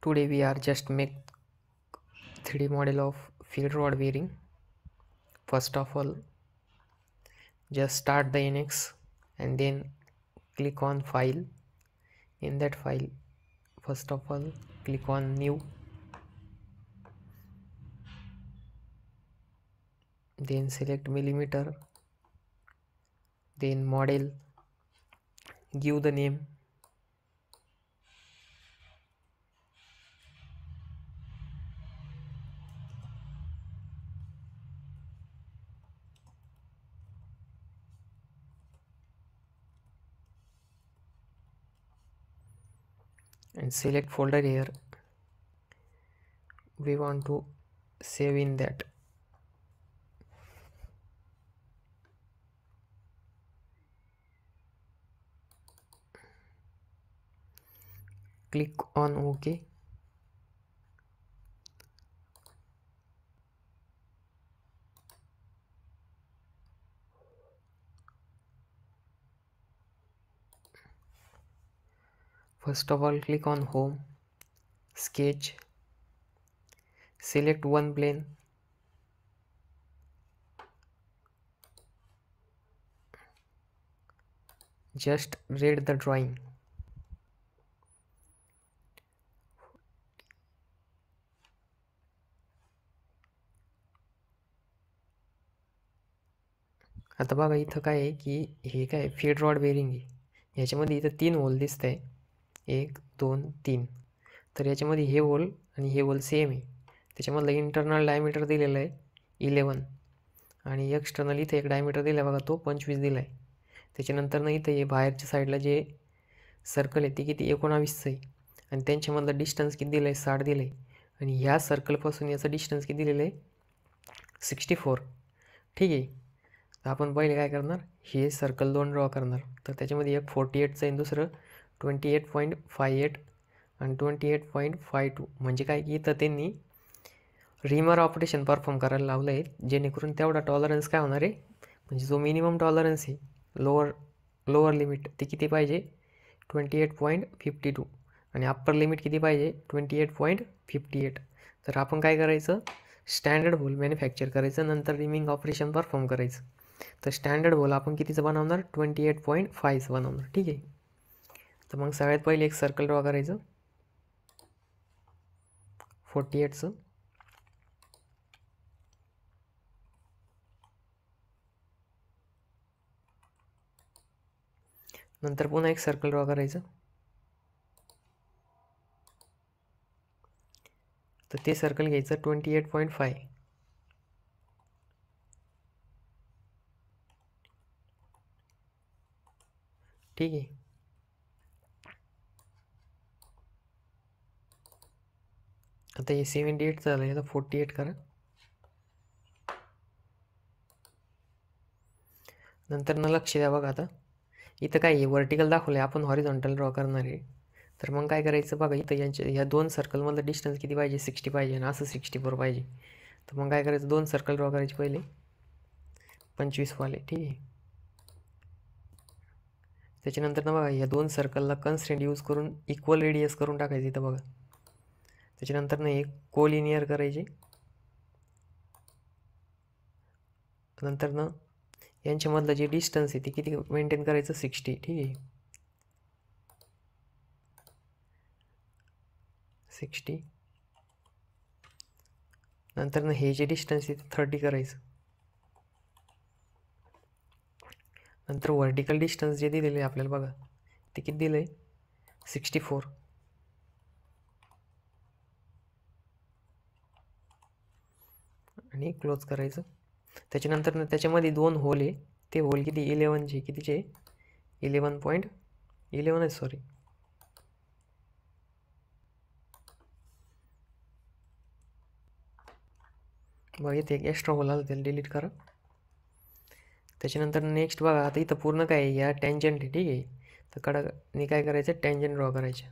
Today we are just make 3D model of feed rod bearing. First of all, just start the NX and then click on file. In that file, first of all click on new, then select millimeter, then model, give the name, and select folder. Here we want to save in that. Click on OK. First of all click on home, sketch, select one plane, just read the drawing. आता बघा इथं काय आहे की हे काय feed rod bearing आहे. याच्यामध्ये इथं 3 होल दिसत आहे, 1 2 3. तर याच्यामध्ये हे होल आणि हे होल सेम आहे. त्याच्यामधलं इंटरनल डायमीटर दिलेलं आहे 11 आणि एक्सटर्नल इथे एक डायमीटर दिला आहे बघा, तो 25 दिला आहे. त्याच्यानंतर ना इथं हे बाहेरच्या साईडला जे सर्कल आहे ते किती 19 आहे आणि त्यांच्यामधलं डिस्टन्स किती दिलं आहे 60 दिलं आहे. आणि ह्या सर्कलपासून याचं डिस्टन्स किती दिलेलं आहे 64. ठीक आहे. तर आपण पहिले काय करणार, हे सर्कल 2 ड्रॉ करणार. तर त्याच्यामध्ये एक 48चं आहे, दुसरं 28.58 आणि 28.52. म्हणजे काय की इथं त्यांनी रिमर ऑपरेशन परफॉर्म करायला लावलं आहे, जेणेकरून तेवढा टॉलरन्स काय होणार आहे, म्हणजे जो मिनिमम टॉलरन्स आहे लोअर लिमिट ती किती पाहिजे 28.52 आणि अप्पर लिमिट किती पाहिजे 28.58. तर आपण काय करायचं, स्टँडर्ड होल मॅन्युफॅक्चर करायचं, नंतर रिमिंग ऑपरेशन परफॉर्म करायचं. तर स्टँडर्ड होल आपण कितीचं बनवणार 28.5चं बनवणार. ठीक आहे. तर मग सगळ्यात पहिले एक सर्कल ड्रॉ करायचं 48चं. नंतर पुन्हा एक सर्कल ड्रॉ करायचं. तर ते सर्कल घ्यायचं 28.5. ठीक आहे. आता हे 78 झालं आहे, आता 48 करा. नंतर न लक्ष द्या बघा, आता इथं काय आहे व्हर्टिकल दाखवलं आहे, आपण हॉरिझॉन्टल ड्रॉ करणार आहे. तर मग काय करायचं बघा, इथं ह्या 2 सर्कलमधलं डिस्टन्स किती पाहिजे 60 पाहिजे आणि असं 64 पाहिजे. तर मग काय करायचं 2 सर्कल ड्रॉ करायचे पहिले 25 वाले. ठीक आहे. त्याच्यानंतर ना बघा या 2 सर्कलला कन्स्ट्रेंट यूज करून इक्वल रेडियस करून टाकायचं इथं बघा. त्याच्यानंतर ना एक कोलिनियर करायचे. नंतर ना यांच्यामधलं जे डिस्टन्स आहे ते किती मेंटेन करायचं 60. ठीक आहे 60. नंतर ना हे जे डिस्टन्स आहे ते 30 करायचं. नंतर व्हर्टिकल डिस्टन्स जे दिलेलं आहे आपल्याला बघा ते किती दिलं आहे 64. आणि क्लोज करायचं. त्याच्यानंतर ना त्याच्यामध्ये 2 होल आहे, ते होल किती 11चे कितीचे 11.11 आहे सॉरी. बघा इथे एक एक्स्ट्रा होल आला, त्याला डिलीट करा. त्याच्यानंतर नेक्स्ट बघा, आता इथं पूर्ण काय आहे या टँजंट आहे. ठीक आहे. तर कडकने काय करायचं टँजंट ड्रॉ करायचे.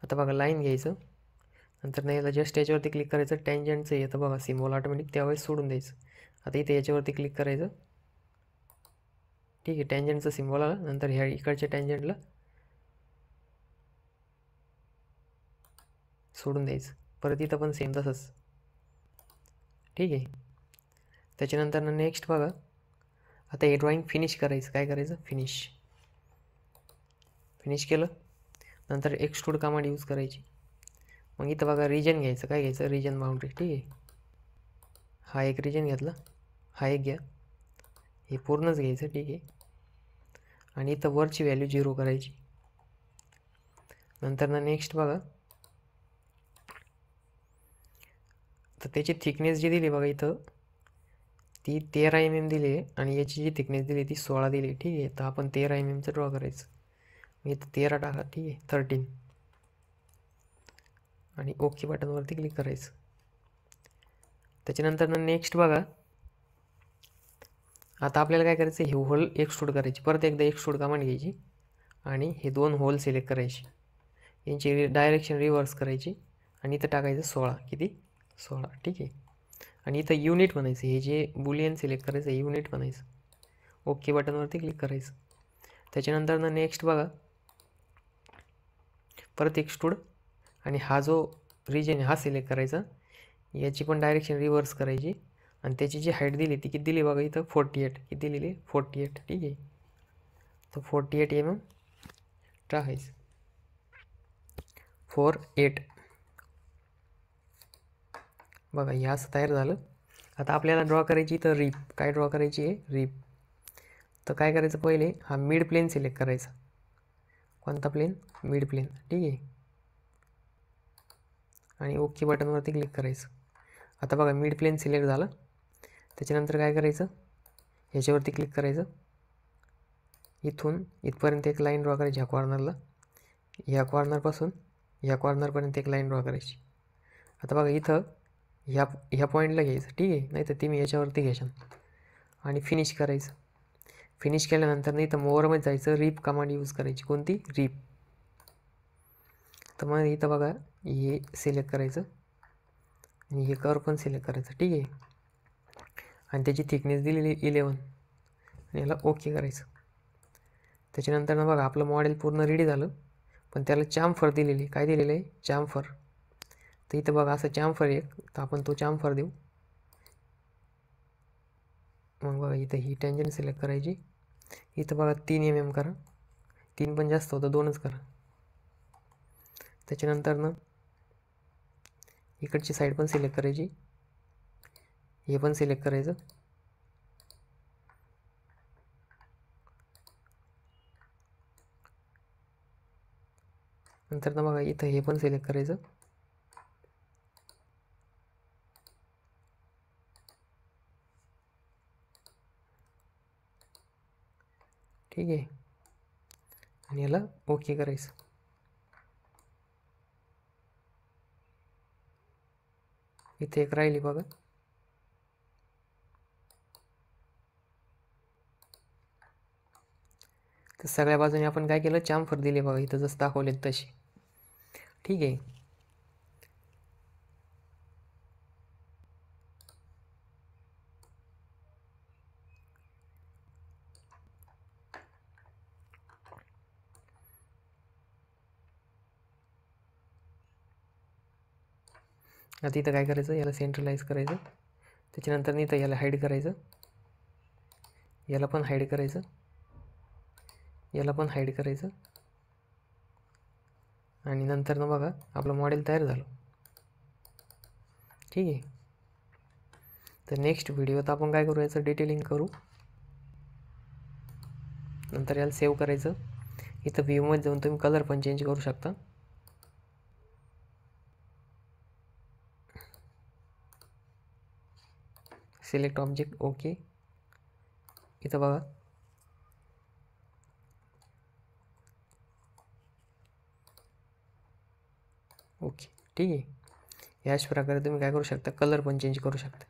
आता बघा लाईन घ्यायचं, नंतर नाही याला जस्ट याच्यावरती क्लिक करायचं, टँजंटचं येतं बघा सिम्बॉल ऑटोमॅटिक, त्यावेळेस सोडून द्यायचं. आता इथे याच्यावरती क्लिक करायचं. ठीक आहे. टँजंटचं सिम्बॉल आला, नंतर ह्या इकडच्या टँजंटला सोडून द्यायचं. परत इथं पण सेम तसंच. ठीक आहे. त्याच्यानंतर नेक्स्ट बघा, आता हे ड्रॉइंग फिनिश करायचं. काय करायचं? फिनिश केलं. नंतर एक्सट्रूड कमांड यूज करायची. मग इथं बघा रिजन घ्यायचं. काय घ्यायचं? Region boundary. ठीक आहे. हा एक रिजन घेतला, हा एक घ्या, हे पूर्णच घ्यायचं. ठीक आहे. आणि इथं वरची व्हॅल्यू 0 करायची. नंतर नेक्स्ट बघा, तर त्याची थिकनेस जी दिली बघा इथं, ती 13 mm दिली आहे आणि याची जी थिकनेस दिली ती 16 दिली. ठीक आहे. तर आपण 13 mm ड्रॉ करायचं. मी इथं 13 टाका. ठीक आहे. 13 आणि ओके बटनवरती क्लिक करायचं. त्याच्यानंतर नेक्स्ट बघा, आता आपल्याला काय करायचं? हे होल एक्सट्रूड करायची. परत एकदा एक्सट्रूड कमांड घ्यायची आणि हे 2 होल सिलेक्ट करायचे. यांची डायरेक्शन रिव्हर्स करायची आणि इथं टाकायचं 16. किती? 16. ठीक आहे. आणि इथं युनिट म्हणायचं. हे जे बुलियन सिलेक्ट करायचं हे युनिट म्हणायचं. ओके बटनवरती क्लिक करायचं. त्याच्यानंतर नेक्स्ट बघा, परत एक्सट्रूड आणि हा जो रिजन हा सिलेक्ट करायचा. याची पण डायरेक्शन रिव्हर्स करायची आणि त्याची जी हाईट दिली ती किती दिली बघा इथं? 48. किती दिलेली? 48. ठीक आहे. तर 48 mm टाकायचं. 48 बघा हे असं तयार झालं. आता आपल्याला ड्रॉ करायची तर रिप. काय ड्रॉ करायची आहे? रिप. तर काय करायचं? पहिले हा मिड प्लेन सिलेक्ट करायचा. कोणता प्लेन? Mid plain. ठीक आहे. आणि ओके बटनवरती क्लिक करायचं. आता बघा मिड प्लेन सिलेक्ट झालं. त्याच्यानंतर काय करायचं? ह्याच्यावरती क्लिक करायचं. इथून इथपर्यंत एक लाईन ड्रॉ करायची. ह्या कॉर्नरला, ह्या कॉर्नरपासून ह्या कॉर्नरपर्यंत एक लाईन ड्रॉ करायची. आता बघा इथं ह्या पॉईंटला घ्यायचं. ठीक आहे. नाही तर तुम्ही याच्यावरती घ्यायचं आणि फिनिश करायचं. फिनिश केल्यानंतर नाही तर मोअरमध्ये जायचं. रिप कमांड यूज करायची. कोणती? रिप. तर मग इथं बघा हे सिलेक्ट करायचं आणि हे कर्व पण सिलेक्ट करायचं. ठीक आहे. आणि त्याची थिकनेस दिलेली 11 आणि याला ओके करायचं. त्याच्यानंतर बघा आपलं मॉडेल पूर्ण रेडी झालं. पण त्याला चामफर दिलेली. काय दिलेलं आहे? चामफर. तर इथं बघा असं चामफर एक, तर आपण तो चामफर देऊ. मग बघा इथं ही टँजंट सिलेक्ट करायची. इथं बघा 3 mm करा. 3 पण जास्त होतं, 2च करा. त्याच्यानंतर इकडची साईड पण सिलेक्ट करायची. हे पण सिलेक्ट करायचं. नंतर बघा इथं हे पण सिलेक्ट करायचं. ठीक आहे. आणि याला ओके करायचं. इथे एक राहिली बघा. तर सगळ्या बाजूने आपण काय केलं? चामफर दिले बघा इथं जसं दाखवले तशी. ठीक आहे. आता इथं काय करायचं? याला सेंट्रलाइज करायचं. त्याच्यानंतर इथं याला हाईड करायचं. याला पण हाईड करायचं. याला पण हाईड करायचं. आणि नंतर बघा आपलं मॉडेल तयार झालं. ठीक आहे. तर नेक्स्ट व्हिडिओत आपण काय करू? याचं डिटेलिंग करू. नंतर याला सेव्ह करायचं. इथं व्ह्यूमध्ये जाऊन तुम्ही कलर पण चेंज करू शकता. Select object. ओके. इथं बघा ओके. ठीक आहे. याच प्रकारे तुम्ही काय करू शकता? कलर पण चेंज करू शकता.